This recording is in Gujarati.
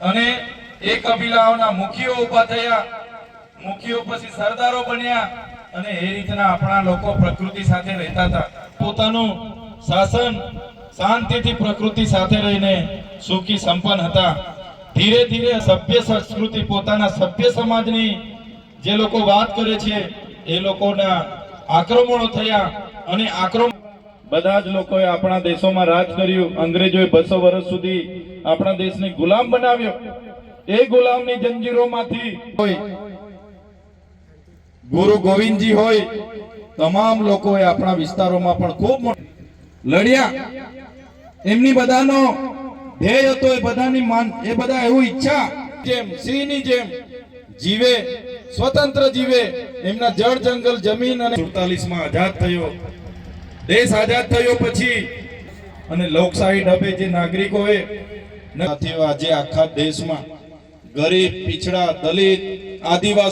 અને એ કબીલાઓના મુખીઓ ઊભા થયા, મુખીઓ પછી સરદારો બન્યા અને એ રીતના આપણા લોકો પ્રકૃતિ સાથે રહેતા હતા. પોતાનું શાસન શાંતિથી પ્રકૃતિ સાથે રહીને સુખી સંપન્ન હતા. ધીરે ધીરે સભ્ય સંસ્કૃતિ પોતાના સભ્ય સમાજની જે લોકો વાત કરે છે એ લોકોના આક્રમણો થયા અને બધા જ લોકોએ આપણા દેશોમાં રાજ કર્યું. અંગ્રેજોએ 200 વર્ષ સુધી આપણા દેશને ગુલામ બનાવ્યો. એ ગુલામની જંજીરોમાંથી હોય ગુરુ ગોવિંદજી હોય, તમામ લોકોએ આપણા વિસ્તારોમાં પણ ખૂબ લડ્યા. એમની બધાનો ધ્યેય હતો, એ બધાની એ બધા એવું ઈચ્છા જેમ સિંહની જેમ જીવે, સ્વતંત્ર જીવે. એમના જળ જંગલ જમીન અને 47 માં આઝાદ થયો દેશ. આઝાદ થયો પછી અને લોકશાહી ઢબે જે નાગરિકોએ આજે આખા દેશમાં ગરીબ, પીછડા, દલિત, આદિવાસી